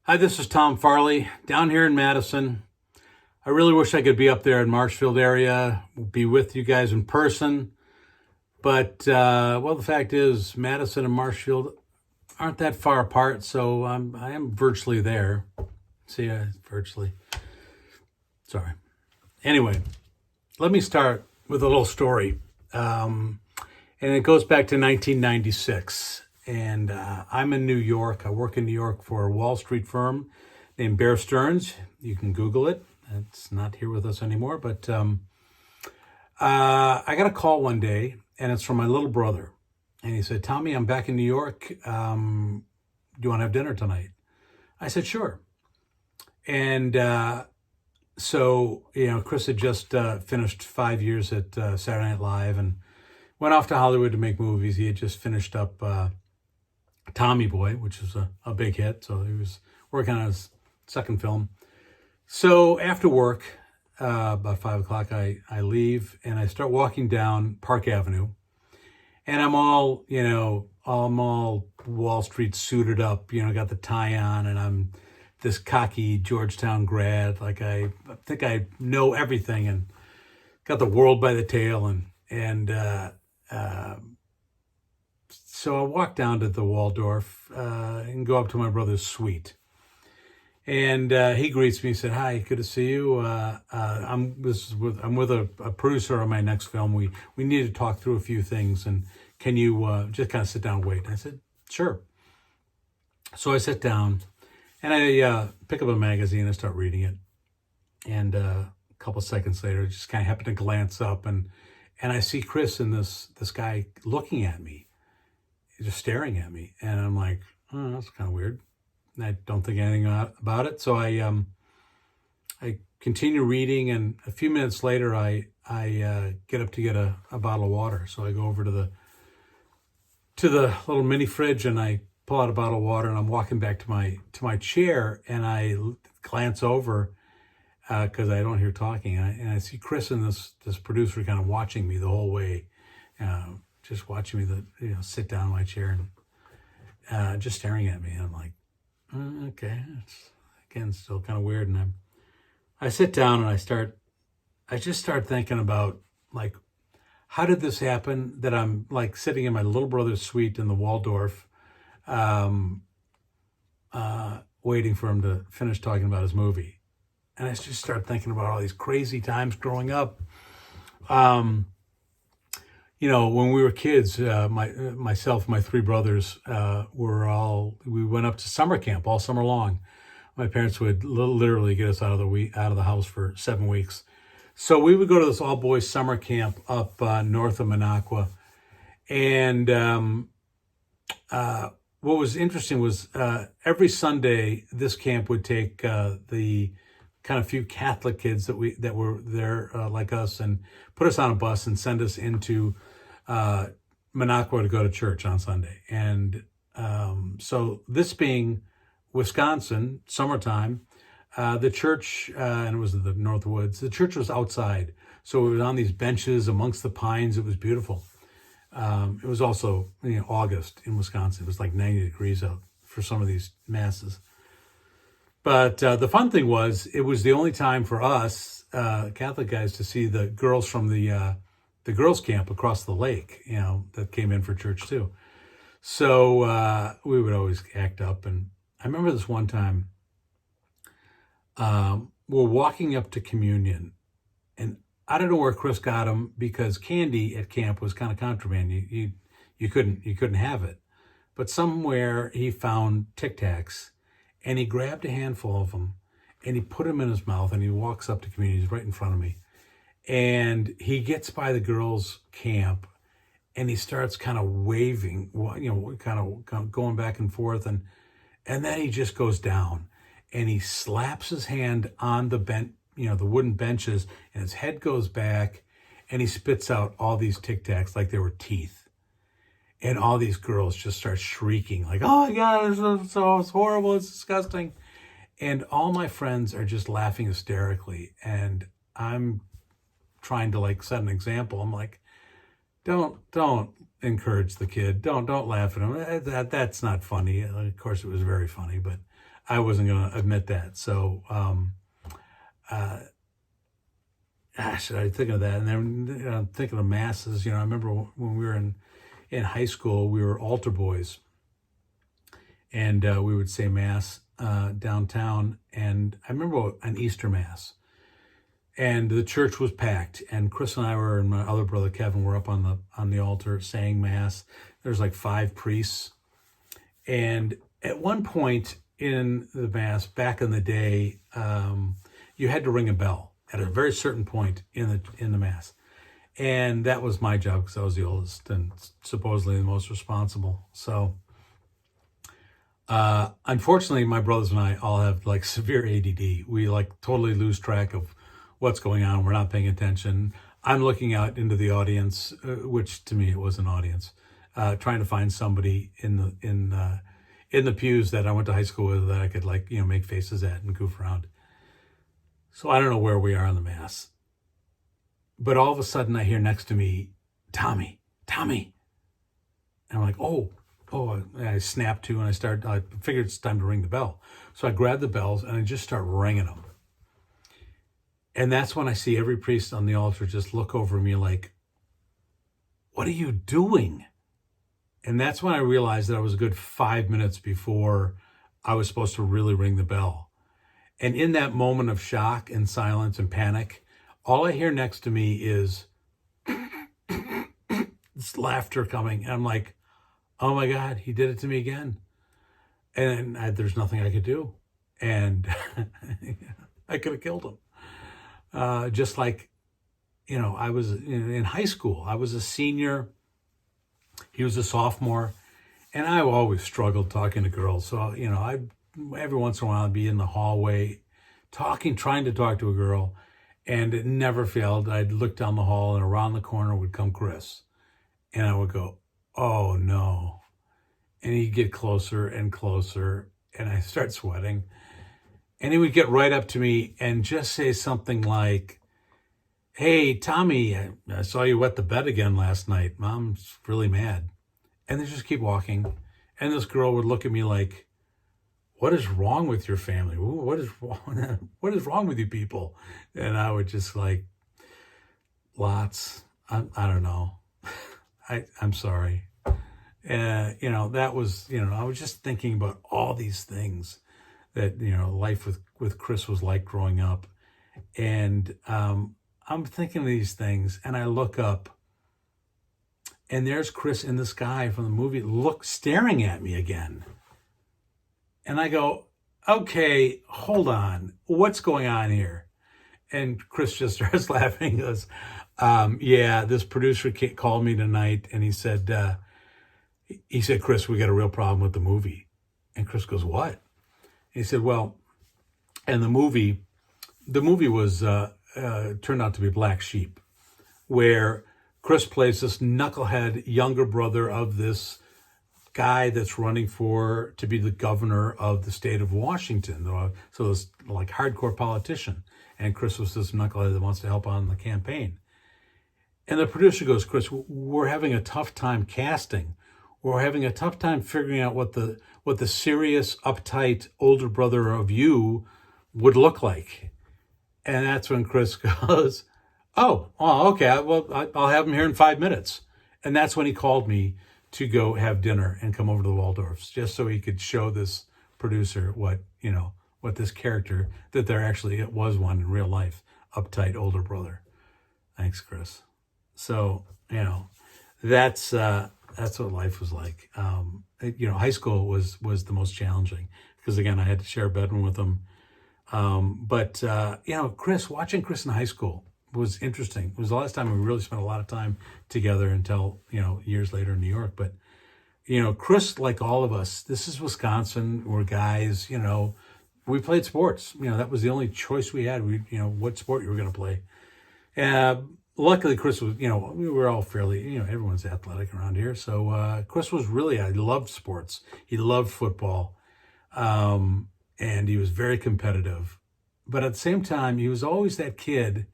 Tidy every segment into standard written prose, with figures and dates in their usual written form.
Hi, this is Tom Farley down here in Madison. I really wish I could be up there in Marshfield area, be with you guys in person. But, well, the fact is, Madison and Marshfield aren't that far apart, so I am virtually there. See, virtually. Sorry. Anyway, let me start with a little story. And it goes back to 1996. And I'm in New York. I work in New York for a Wall Street firm named Bear Stearns. You can Google it. It's not here with us anymore. But I got a call one day, and it's from my little brother. And he said, Tommy, I'm back in New York. Do you want to have dinner tonight? I said, sure. And Chris had just finished 5 years at Saturday Night Live and went off to Hollywood to make movies. He had just finished up Tommy Boy, which was a big hit. So he was working on his second film. So after work, about 5 o'clock, I leave and I start walking down Park Avenue. And I'm all Wall Street suited up, got the tie on, and I'm this cocky Georgetown grad. Like I think I know everything and got the world by the tail. So I walk down to the Waldorf and go up to my brother's suite. And he greets me. He said, "Hi, good to see you. I'm with a producer on my next film. We need to talk through a few things. And can you just kind of sit down and wait?" And I said, "Sure." So I sit down and I pick up a magazine and start reading it. And a couple seconds later, just kind of happen to glance up and I see Chris and this guy looking at me, just staring at me. And I'm like, "Oh, that's kind of weird." And I don't think anything about it. So I continue reading, and a few minutes later, I get up to get a bottle of water. So I go over to the little mini fridge, and I pull out a bottle of water, and I'm walking back to my chair, and I glance over because I don't hear talking, and I see Chris and this producer kind of watching me the whole way, just watching me sit down in my chair and just staring at me. And I'm like, okay, it's again still kind of weird. And I sit down and I just start thinking about, like, how did this happen that I'm like sitting in my little brother's suite in the Waldorf, waiting for him to finish talking about his movie. And I just start thinking about all these crazy times growing up. When we were kids, myself, my three brothers, we went up to summer camp all summer long. My parents would literally get us out of the house for 7 weeks. So we would go to this all boys summer camp up north of Minocqua. And what was interesting was every Sunday, this camp would take the kind of few Catholic kids that were there like us, and put us on a bus and send us into Minocqua to go to church on Sunday. And so this being Wisconsin, summertime, the church, and it was in the North Woods, the church was outside. So it was on these benches amongst the pines. It was beautiful. It was also August in Wisconsin. It was like 90 degrees out for some of these masses. But the fun thing was, it was the only time for us Catholic guys to see the girls from the girls' camp across the lake, that came in for church too. So we would always act up. And I remember this one time, we're walking up to communion, and I don't know where Chris got them, because candy at camp was kind of contraband. You couldn't have it. But somewhere he found Tic Tacs, and he grabbed a handful of them, and he put them in his mouth, and he walks up to communion. He's right in front of me. And he gets by the girls' camp, and he starts kind of waving, kind of going back and forth. And then he just goes down, and he slaps his hand on the the wooden benches, and his head goes back, and he spits out all these Tic Tacs like they were teeth. And all these girls just start shrieking like, "Oh my God, it's horrible, it's disgusting." And all my friends are just laughing hysterically. And I'm trying to set an example. I'm like, don't encourage the kid. Don't laugh at him. That's not funny. Of course, it was very funny, but I wasn't going to admit that. So, gosh, I think of that. And then I'm thinking of masses. I remember when we were in high school, we were altar boys, and we would say mass downtown. And I remember an Easter mass, and the church was packed. And Chris and I and my other brother Kevin were up on the altar saying mass. There's like 5 priests, and at one point in the mass back in the day, you had to ring a bell at a very certain point in the mass, and that was my job because I was the oldest and supposedly the most responsible. So, unfortunately, my brothers and I all have like severe ADD. We like totally lose track of what's going on. We're not paying attention. I'm looking out into the audience, which to me it was an audience, trying to find somebody in the pews that I went to high school with that I could make faces at and goof around. So I don't know where we are in the mass, but all of a sudden I hear next to me, Tommy. And I'm like, oh, and I snap to, and I figured it's time to ring the bell. So I grab the bells and I just start ringing them. And that's when I see every priest on the altar just look over me like, what are you doing? And that's when I realized that I was a good 5 minutes before I was supposed to really ring the bell. And in that moment of shock and silence and panic, all I hear next to me is this laughter coming. And I'm like, oh my God, he did it to me again. And there's nothing I could do. And I could have killed him. Just like, I was in high school. I was a senior. He was a sophomore. And I always struggled talking to girls. So, every once in a while I'd be in the hallway trying to talk to a girl. And it never failed. I'd look down the hall and around the corner would come Chris. And I would go, oh no. And he'd get closer and closer. And I start sweating. And he would get right up to me and just say something like, hey, Tommy, I saw you wet the bed again last night. Mom's really mad. And they just keep walking. And this girl would look at me like, what is wrong with your family? What is wrong? What is wrong with you people? And I would just like, lots. I don't know. I'm sorry. That was, I was just thinking about all these things that, life with Chris was like growing up. And I'm thinking of these things, and I look up, and there's Chris in the sky from the movie, staring at me again. And I go, okay, hold on. What's going on here? And Chris just starts laughing. He goes, yeah, this producer called me tonight, and he said, Chris, we got a real problem with the movie. And Chris goes, what? And he said, well, and the movie was turned out to be Black Sheep, where Chris plays this knucklehead younger brother of this guy that's running to be the governor of the state of Washington. So this like hardcore politician. And Chris was this knucklehead that wants to help on the campaign. And the producer goes, Chris, we're having a tough time casting. We're having a tough time figuring out what the serious, uptight older brother of you would look like. And that's when Chris goes, oh, okay, well, I'll have him here in 5 minutes. And that's when he called me to go have dinner and come over to the Waldorfs, just so he could show this producer what this character, that there actually was one in real life, uptight older brother. Thanks, Chris. So, that's what life was like. High school was the most challenging because, again, I had to share a bedroom with him. But watching Chris in high school was interesting. It was the last time we really spent a lot of time together until, years later in New York. But, Chris, like all of us, this is Wisconsin. We're guys, we played sports. That was the only choice we had. What sport you were going to play. Luckily, Chris was, we were all fairly, everyone's athletic around here. So Chris was really, he loved sports. He loved football. And he was very competitive. But at the same time, he was always that kid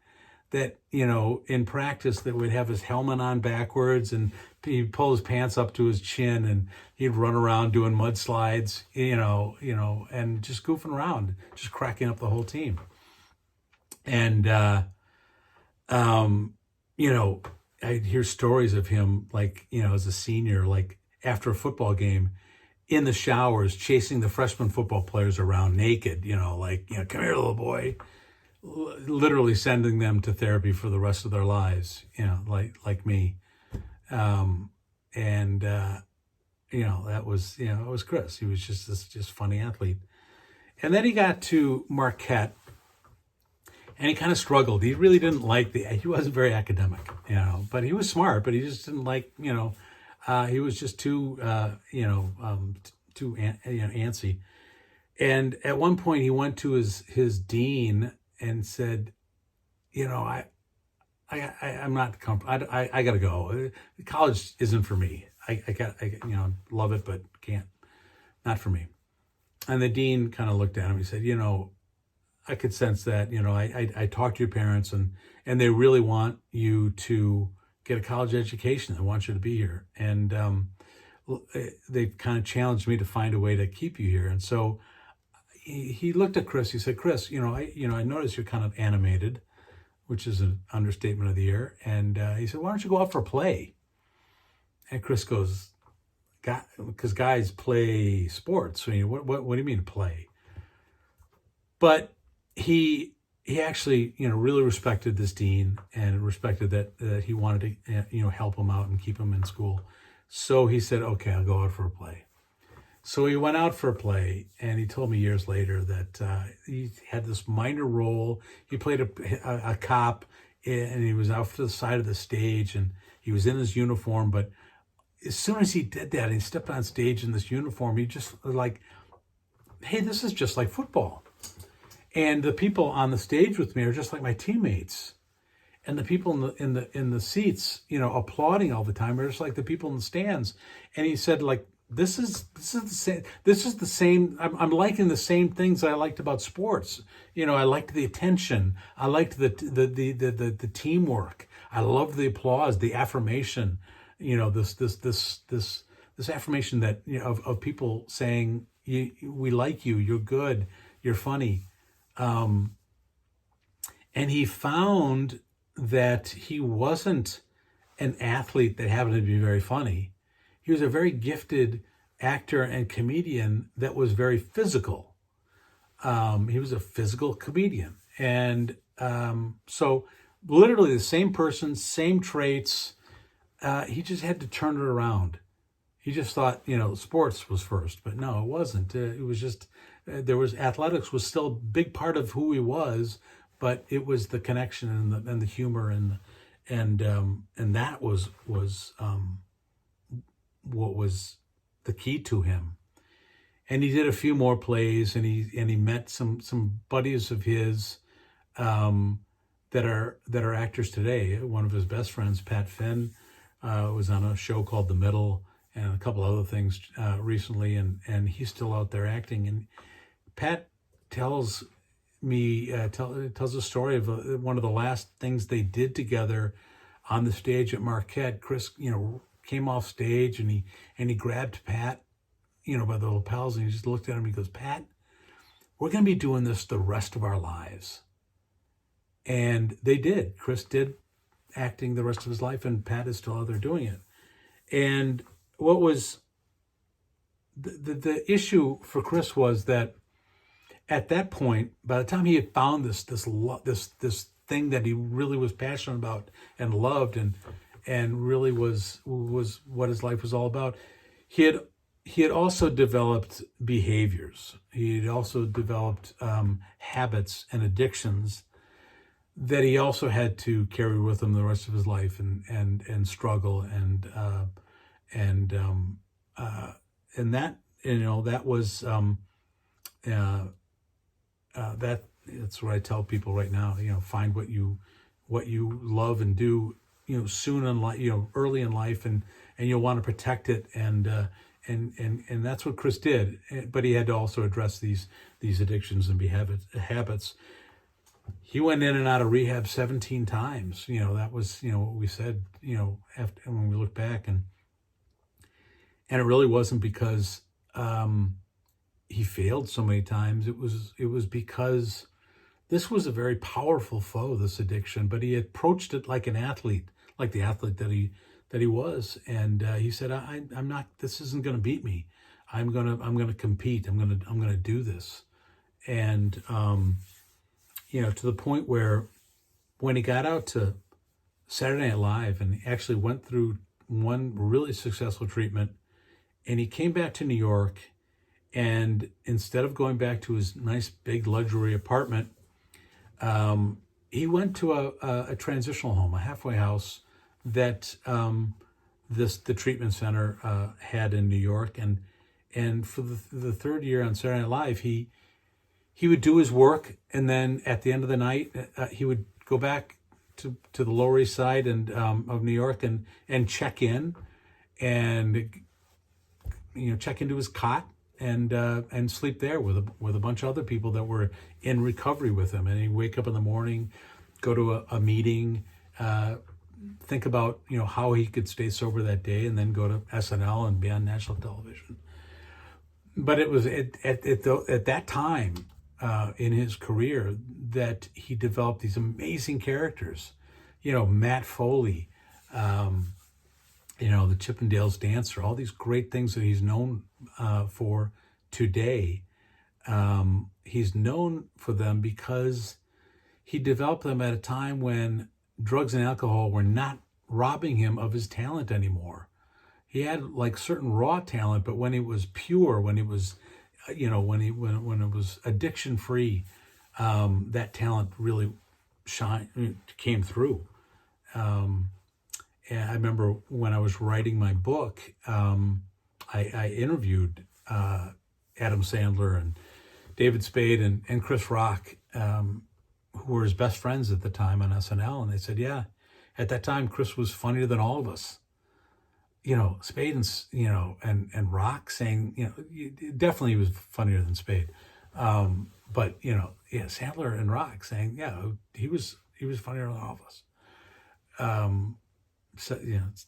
that, in practice that would have his helmet on backwards and he'd pull his pants up to his chin, and he'd run around doing mudslides, and just goofing around, just cracking up the whole team. And I'd hear stories of him, like, as a senior, like after a football game, in the showers, chasing the freshman football players around naked, come here, little boy, literally sending them to therapy for the rest of their lives, like me. That was, it was Chris. He was just this just funny athlete. And then he got to Marquette, and he kind of struggled. He really didn't like he wasn't very academic, but he was smart, but he just didn't like, he was just too antsy. And at one point he went to his dean and said, I'm not comfortable. I got to go. College isn't for me. I love it, but can't, not for me. And the dean kind of looked at him. He said, I could sense that, I talked to your parents, and they really want you to get a college education. They want you to be here. And they've kind of challenged me to find a way to keep you here. And so he looked at Chris. He said, Chris, I noticed you're kind of animated, which is an understatement of the year. And he said, why don't you go out for a play? And Chris goes, because guys play sports. So, what do you mean play? But he actually, really respected this dean, and respected that he wanted to, help him out and keep him in school. So he said, okay, I'll go out for a play. So he went out for a play, and he told me years later that he had this minor role. He played a cop, and he was out to the side of the stage, and he was in his uniform. But as soon as he did that, and he stepped on stage in this uniform, he just was like, hey, this is just like football. And the people on the stage with me are just like my teammates. And the people in the seats, applauding all the time are just like the people in the stands. And he said, like, this is the same. I'm liking the same things I liked about sports. I liked the attention. I liked the teamwork. I loved the applause, the affirmation. This affirmation that of people saying, we like you, you're good, you're funny. And he found that he wasn't an athlete that happened to be very funny. He was a very gifted actor and comedian that was very physical. He was a physical comedian. And so literally the same person, same traits. He just had to turn it around. He just thought, sports was first, but no, it wasn't. It was just, athletics was still a big part of who he was, but it was the connection and the humor and that was what was the key to him. And he did a few more plays, and he met some buddies of his that are actors today. One of his best friends, Pat Finn, was on a show called The Middle and a couple other things recently, and he's still out there acting. And Pat tells a story of one of the last things they did together on the stage at Marquette. Chris, came off stage, and he grabbed Pat, by the lapels, and he just looked at him. He goes, Pat, we're going to be doing this the rest of our lives. And they did. Chris did acting the rest of his life, and Pat is still out there doing it. And what was the issue for Chris was that at that point, by the time he had found this thing that he really was passionate about and loved and really was what his life was all about, he had also developed behaviors. He had also developed habits and addictions that he also had to carry with him the rest of his life and struggle and that that was that's what I tell people right now. Find what you love and do. Soon in life, early in life, and you'll want to protect it. And that's what Chris did. But he had to also address these addictions and habits. He went in and out of rehab 17 times. That was, what we said, after when we look back, and it really wasn't because he failed so many times. It was because this was a very powerful foe, this addiction, but he approached it like an athlete, like the athlete that he was. And he said, I'm not, this isn't going to beat me. I'm going to compete. I'm going to do this. And, to the point where when he got out to Saturday Night Live and actually went through one really successful treatment, and he came back to New York, and instead of going back to his nice big luxury apartment, he went to a transitional home, a halfway house that the treatment center had in New York, and for the third year on Saturday Night Live, he would do his work, and then at the end of the night, he would go back to the Lower East Side and of New York and check in, and check into his cot and sleep there with a bunch of other people that were in recovery with him. And he'd wake up in the morning, go to a meeting, think about how he could stay sober that day, and then go to SNL and be on national television. But it was at that time in his career that he developed these amazing characters. Matt Foley, the Chippendales dancer, all these great things that he's known for today. He's known for them because he developed them at a time when drugs and alcohol were not robbing him of his talent anymore. He had like certain raw talent, but when it was pure, when it was, when it was addiction free, that talent really came through. And I remember when I was writing my book, I interviewed Adam Sandler and David Spade and Chris Rock, who were his best friends at the time on SNL. And they said, yeah, at that time, Chris was funnier than all of us. Spade and Rock saying, definitely he was funnier than Spade. But, Sandler and Rock saying, yeah, he was funnier than all of us. So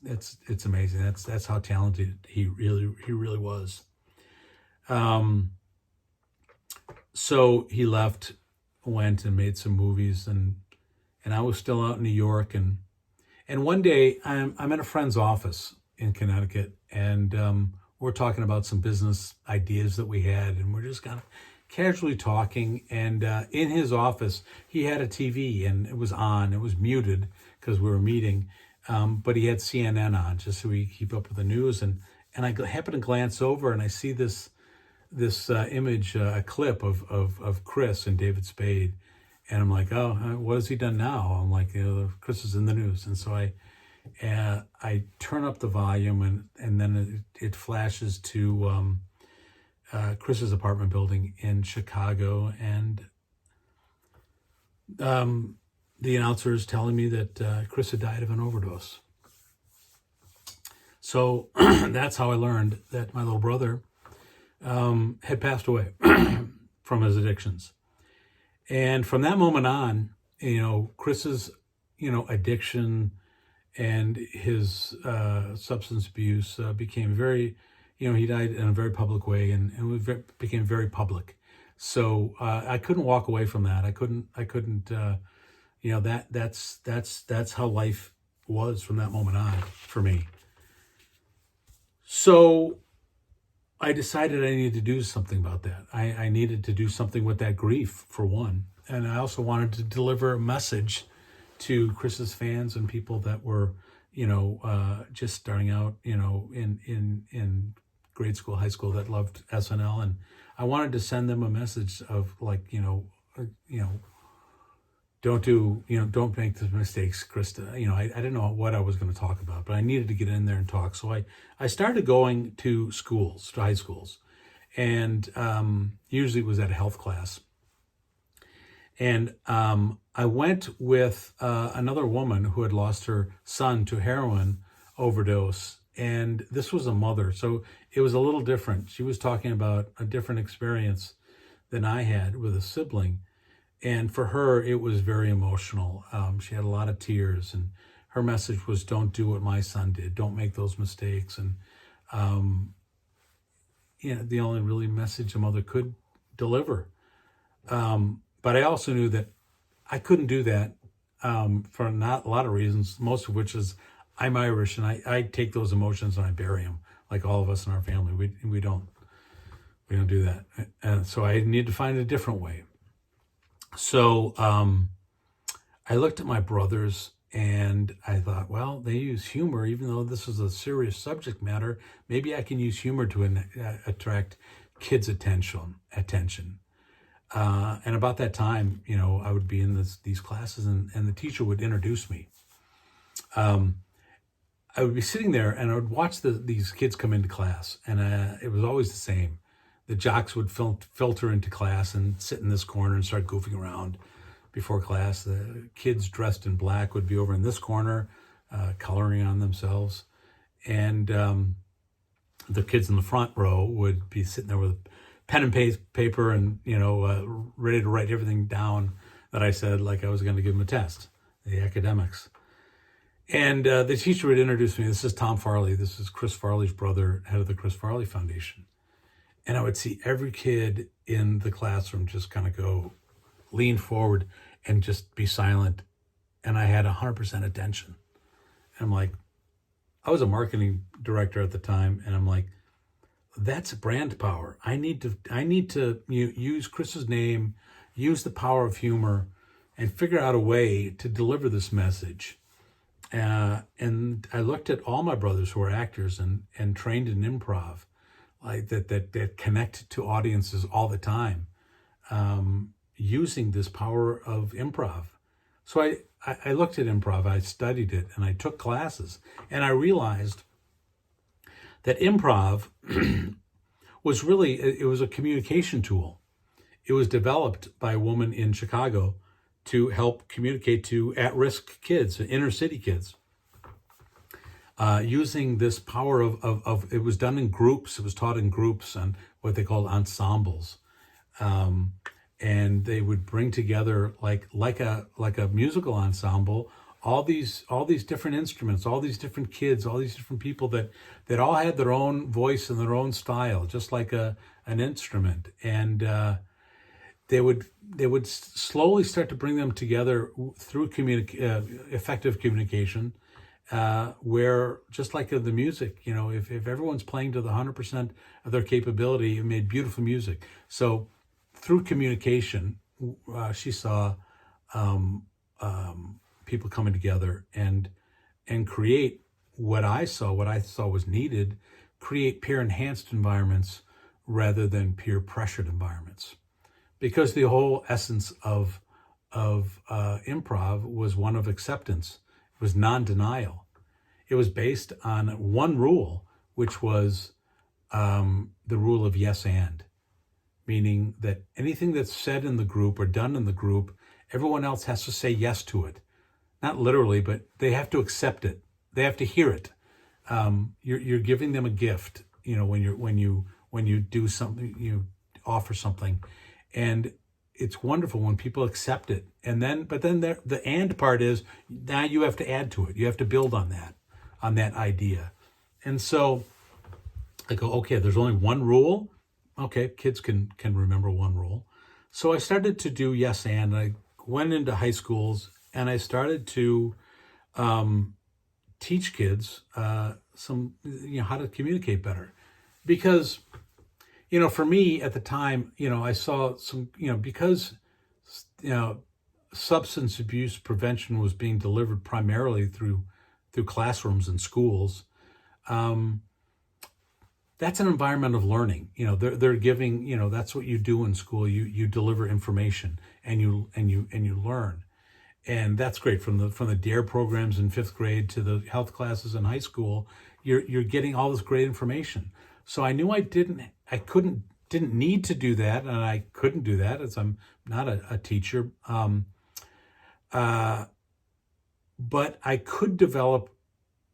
it's amazing. That's how talented he really was. So he left, went and made some movies, and I was still out in New York, and one day I'm in a friend's office in Connecticut, and we're talking about some business ideas that we had, and we're just kind of casually talking. And in his office, he had a TV, and it was on. It was muted because we were meeting, but he had CNN on just so we keep up with the news. And I happen to glance over, and I see this image, a clip of Chris and David Spade, and I'm like, oh, what has he done now? I'm like, Chris is in the news, and so I turn up the volume, and then it flashes to Chris's apartment building in Chicago, and the announcer is telling me that Chris had died of an overdose. So that's how I learned that my little brother had passed away from his addictions. And from that moment on, Chris's, addiction and his substance abuse became very, he died in a very public way, and it became very public. So I couldn't walk away from that. I couldn't. That's how life was from that moment on for me. So I decided I needed to do something about that. I needed to do something with that grief, for one. And I also wanted to deliver a message to Chris's fans and people that were, just starting out, in grade school, high school, that loved SNL. And I wanted to send them a message of like, don't make the mistakes, Krista. I didn't know what I was going to talk about, but I needed to get in there and talk. So I started going to schools, to high schools, and usually it was at a health class. And I went with another woman who had lost her son to heroin overdose. And this was a mother. So it was a little different. She was talking about a different experience than I had with a sibling. And for her, it was very emotional. She had a lot of tears, and her message was, don't do what my son did. Don't make those mistakes. And, the only really message a mother could deliver. But I also knew that I couldn't do that for not a lot of reasons, most of which is I'm Irish, and I take those emotions and I bury them, like all of us in our family. We don't do that. And so I need to find a different way. So I looked at my brothers and I thought, well, they use humor, even though this is a serious subject matter. Maybe I can use humor to attract kids' attention. And about that time, I would be in these classes, and the teacher would introduce me. I would be sitting there and I would watch these kids come into class, and it was always the same. The jocks would filter into class and sit in this corner and start goofing around before class. The kids dressed in black would be over in this corner, coloring on themselves. And the kids in the front row would be sitting there with pen and paper and, ready to write everything down that I said, like I was going to give them a test, the academics. And the teacher would introduce me. This is Tom Farley. This is Chris Farley's brother, head of the Chris Farley Foundation. And I would see every kid in the classroom just kind of lean forward and just be silent. And I had 100% attention. And I'm like, I was a marketing director at the time. And I'm like, that's brand power. I need to use Chris's name, use the power of humor, and figure out a way to deliver this message. And I looked at all my brothers who were actors and trained in improv, like that connect to audiences all the time, using this power of improv. So I looked at improv, I studied it, and I took classes, and I realized that improv was it was a communication tool. It was developed by a woman in Chicago to help communicate to at-risk kids, inner city kids, using this power of it was done in groups. It was taught in groups and what they called ensembles. And they would bring together like a musical ensemble, all these different instruments, all these different kids, all these different people that all had their own voice and their own style, just like an instrument. And they would slowly start to bring them together through effective communication, where just like the music, if everyone's playing to the 100% of their capability, it made beautiful music. So through communication, she saw people coming together and create what I saw was needed, create peer enhanced environments rather than peer pressured environments. Because the whole essence of improv was one of acceptance. It was non-denial. It was based on one rule, which was the rule of yes and, meaning that anything that's said in the group or done in the group, everyone else has to say yes to it. Not literally, but they have to accept it. They have to hear it. You're giving them a gift, when you do something, you offer something. And it's wonderful when people accept it. But then the and part is now you have to add to it. You have to build on that idea. And so I go, okay, there's only one rule. Okay, kids can remember one rule. So I started to do yes and. I went into high schools and I started to teach kids some how to communicate better. Because for me at the time, I saw some, because, substance abuse prevention was being delivered primarily through classrooms and schools. That's an environment of learning. They're giving, that's what you do in school. You deliver information and you learn. And that's great from the DARE programs in 5th grade to the health classes in high school. You're getting all this great information. So I knew I didn't need to do that, and I couldn't do that as I'm not a teacher. But I could develop,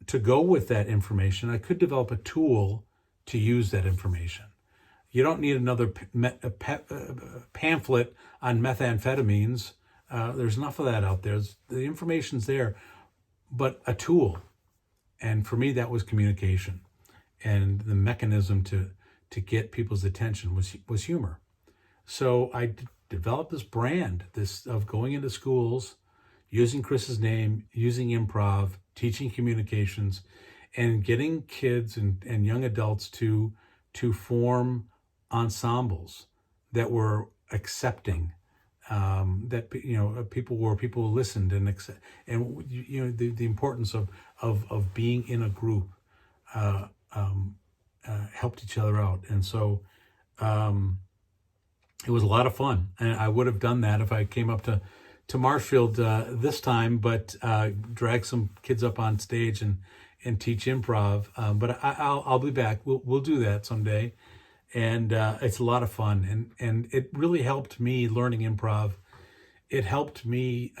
to go with that information, I could develop a tool to use that information. You don't need another pamphlet on methamphetamines. There's enough of that out there. The information's there, but a tool. And for me, that was communication, and the mechanism to get people's attention was humor. So I developed this brand, of going into schools, using Chris's name, using improv, teaching communications, and getting kids and young adults to form ensembles that were accepting, that people listened and accept, and the importance of being in a group, helped each other out. And so it was a lot of fun, and I would have done that if I came up to Marshfield this time, but drag some kids up on stage and teach improv. But I'll be back. We'll do that someday, and it's a lot of fun, and it really helped me learning improv. It helped me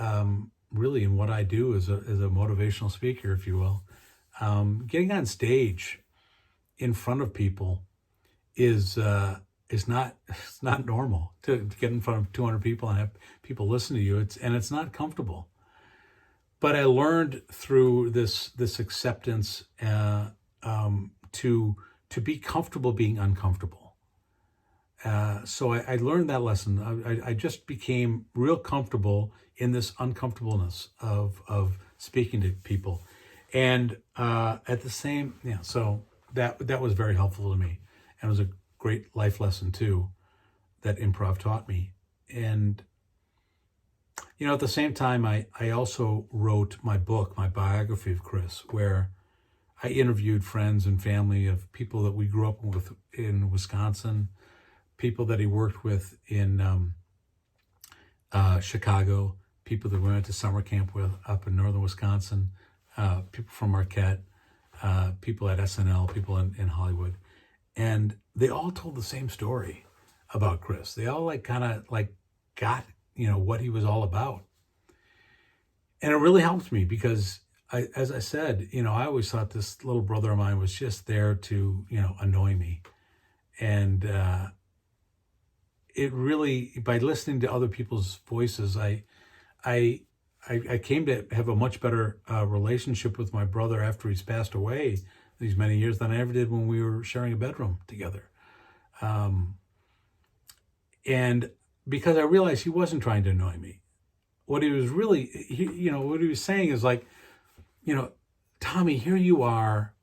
really in what I do as a motivational speaker, if you will. Getting on stage in front of people is not, it's not normal to get in front of 200 people and have people listen to you. It's not comfortable. But I learned through this acceptance to be comfortable being uncomfortable. So I learned that lesson. I just became real comfortable in this uncomfortableness of speaking to people, and at the same, so that was very helpful to me, and it was a great life lesson too that improv taught me. And at the same time, I also wrote my book, my biography of Chris, where I interviewed friends and family of people that we grew up with in Wisconsin, people that he worked with in Chicago, people that we went to summer camp with up in northern Wisconsin, people from Marquette, people at SNL, people in Hollywood. And they all told the same story about Chris. They all got, what he was all about. And it really helped me because as I said, I always thought this little brother of mine was just there to, annoy me. And it really, by listening to other people's voices, I came to have a much better relationship with my brother after he's passed away these many years than I ever did when we were sharing a bedroom together. And because I realized he wasn't trying to annoy me. What he was really, what he was saying is like, Tommy, here you are,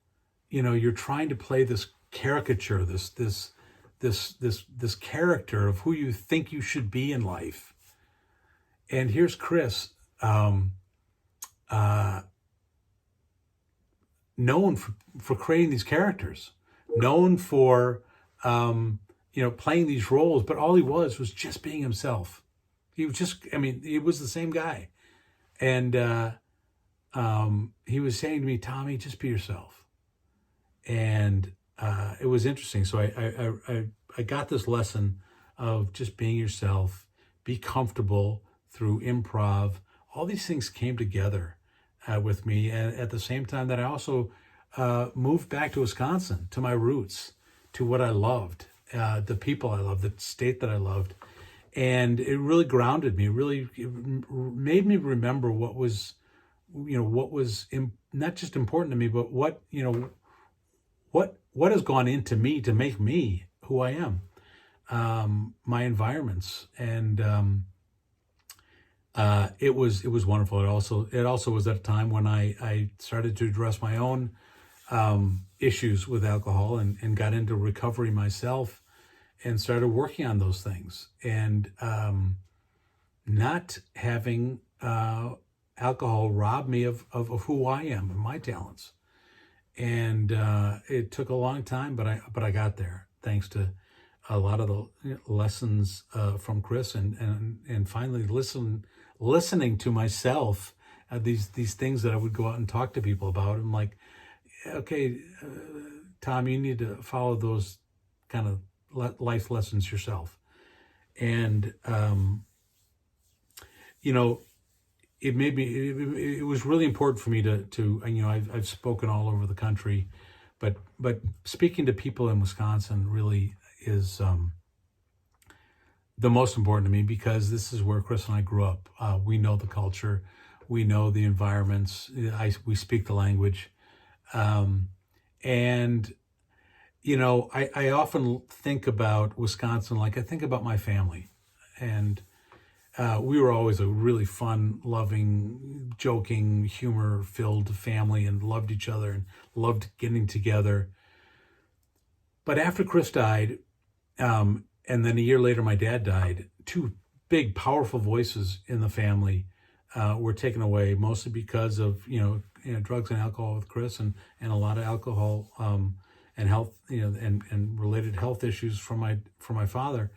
you're trying to play this caricature, this character of who you think you should be in life. And here's Chris, known for creating these characters, known for, playing these roles, but all he was just being himself. He was he was the same guy. And he was saying to me, Tommy, just be yourself. And it was interesting. So I got this lesson of just being yourself, be comfortable through improv. All these things came together with me. And at the same time that I also moved back to Wisconsin, to my roots, to what I loved, the people I loved, the state that I loved. And it really grounded me. It made me remember what was, not just important to me, but what has gone into me to make me who I am, my environments. And it was wonderful. It also was at a time when I started to address my own issues with alcohol and got into recovery myself and started working on those things, and not having alcohol rob me of who I am and my talents. And it took a long time, but I got there thanks to a lot of the lessons from Chris, and finally listening to myself, these things that I would go out and talk to people about. I'm like, okay, Tom, you need to follow those kind of life lessons yourself. And it made me. It was really important for me to I've spoken all over the country, but speaking to people in Wisconsin really is the most important to me because this is where Chris and I grew up. We know the culture, we know the environments. We speak the language, um, and I often think about Wisconsin like I think about my family, and we were always a really fun, loving, joking, humor-filled family, and loved each other and loved getting together. But after Chris died, and then a year later, my dad died. Two big, powerful voices in the family were taken away, mostly because of drugs and alcohol with Chris, and a lot of alcohol and health, and related health issues from my father.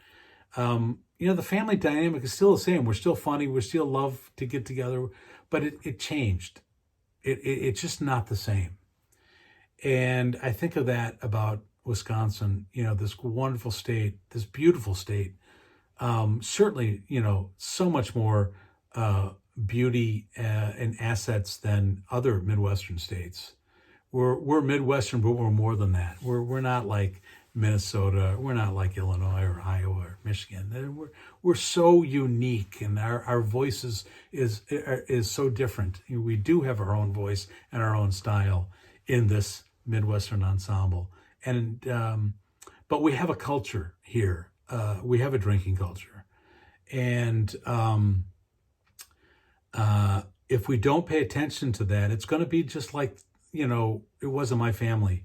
The family dynamic is still the same. We're still funny. We still love to get together, but it changed. It's just not the same. And I think of that about Wisconsin, this wonderful state, this beautiful state. Certainly, so much more beauty and assets than other Midwestern states. We're Midwestern, but we're more than that. We're not like Minnesota. We're not like Illinois or Iowa or Michigan. We're so unique, and our voice is so different. We do have our own voice and our own style in this Midwestern ensemble. And but we have a culture here. We have a drinking culture, and if we don't pay attention to that, it's going to be just like it was in my family.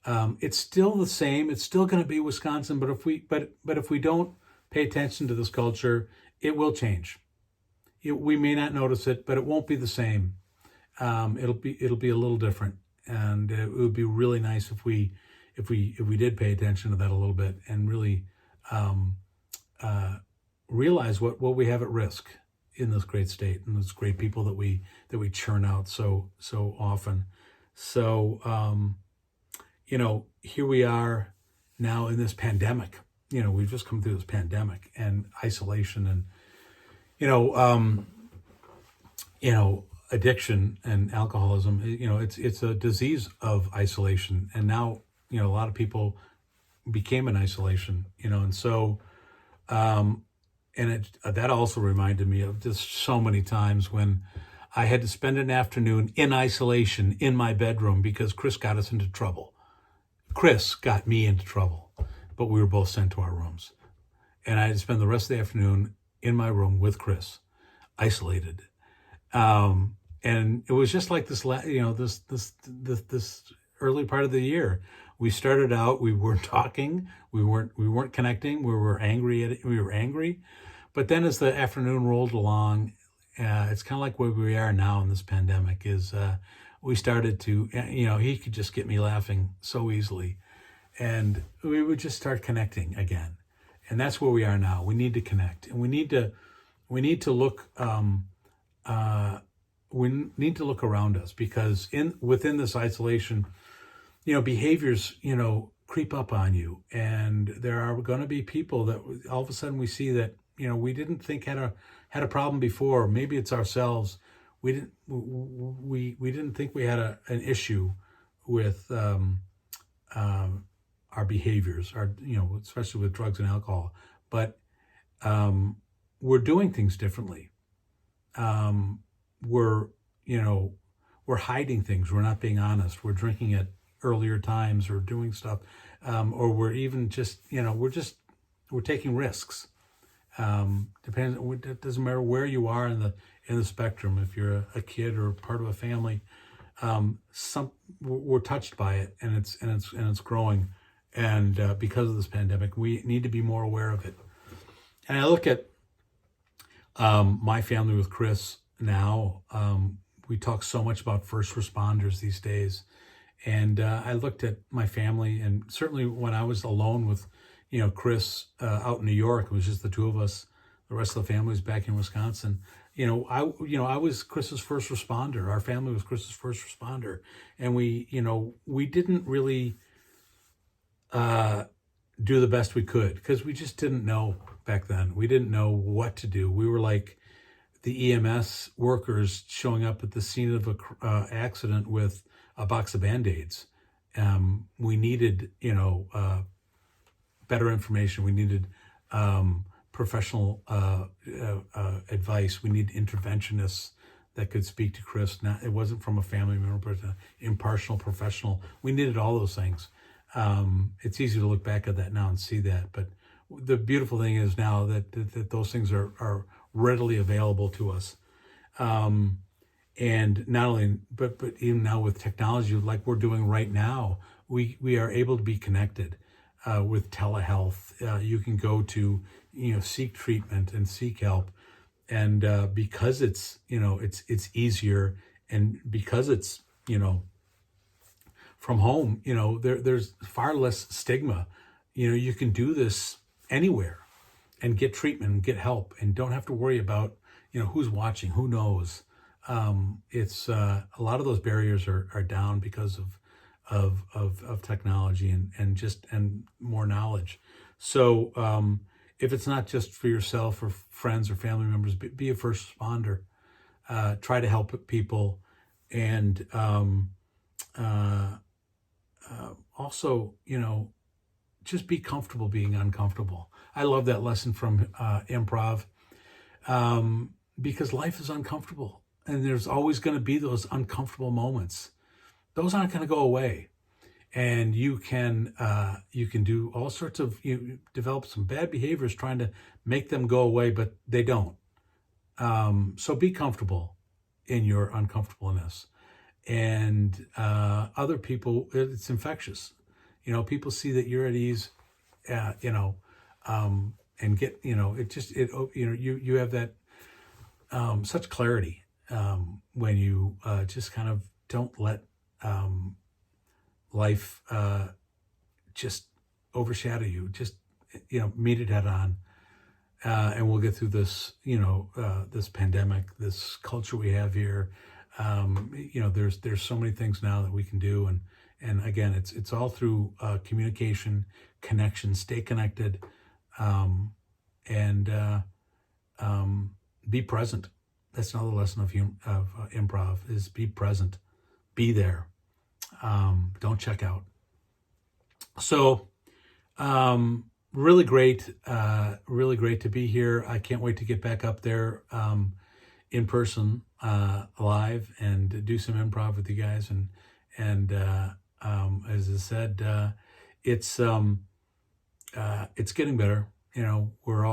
It's still the same. It's still going to be Wisconsin, but if we don't pay attention to this culture, it will change. We may not notice it, but it won't be the same. It'll be a little different, and it would be really nice if we did pay attention to that a little bit and really realize what we have at risk in this great state and those great people that we churn out so often. So here we are now in this pandemic. We've just come through this pandemic and isolation, and addiction and alcoholism. It's a disease of isolation, and now a lot of people became in isolation. And so that also reminded me of just so many times when I had to spend an afternoon in isolation in my bedroom because Chris got us into trouble. Chris got me into trouble, but we were both sent to our rooms. And I had to spend the rest of the afternoon in my room with Chris, isolated. And it was just like this early part of the year. We started out, we weren't talking, we weren't connecting, we were angry. But then as the afternoon rolled along, it's kind of like where we are now in this pandemic is we started to, he could just get me laughing so easily. And we would just start connecting again. And that's where we are now. We need to connect, and we need to look, we need to look around us, because within this isolation, behaviors, creep up on you. And there are going to be people that all of a sudden we see that, we didn't think had a problem before. Maybe it's ourselves. We didn't think we had an issue with our behaviors, especially with drugs and alcohol. But we're doing things differently. We're hiding things. We're not being honest. We're drinking at earlier times or doing stuff, or we're even just, we're taking risks. Depends. It doesn't matter where you are in the spectrum. If you're a kid or part of a family, we're touched by it, and it's growing. And because of this pandemic, we need to be more aware of it. And I look at my family with Chris now. We talk so much about first responders these days. And I looked at my family, and certainly when I was alone with, Chris out in New York, it was just the two of us. The rest of the family was back in Wisconsin. I was Chris's first responder. Our family was Chris's first responder, and we didn't really do the best we could because we just didn't know back then. We didn't know what to do. We were like the EMS workers showing up at the scene of a accident with a box of Band-Aids. We needed, better information. We needed professional advice. We need interventionists that could speak to Chris. Not, it wasn't from a family member, but an impartial professional. We needed all those things. It's easy to look back at that now and see that. But the beautiful thing is now that those things are readily available to us. And not only, but even now with technology, like we're doing right now, we are able to be connected with telehealth. You can go to, seek treatment and seek help. And because it's, it's easier, and because it's, from home, there's far less stigma. You can do this anywhere and get treatment and get help and don't have to worry about, who's watching, who knows. It's a lot of those barriers are down because of technology and more knowledge. So if it's not just for yourself or friends or family members, be a first responder. Try to help people, and also, just be comfortable being uncomfortable. I love that lesson from improv, because life is uncomfortable, and there's always going to be those uncomfortable moments. Those aren't going to go away, and you can do all sorts of, develop some bad behaviors trying to make them go away, but they don't. So be comfortable in your uncomfortableness, and other people, it's infectious. People see that you're at ease, and get, you have that such clarity when you just kind of don't let life just overshadow you. Just meet it head on, and we'll get through this. This pandemic, this culture we have here. There's so many things now that we can do, and again, it's all through communication, connection. Stay connected, and be present. That's another lesson of improv: is be present, be there. Don't check out. So, really great to be here. I can't wait to get back up there in person, live, and do some improv with you guys. And as I said, it's getting better. We're all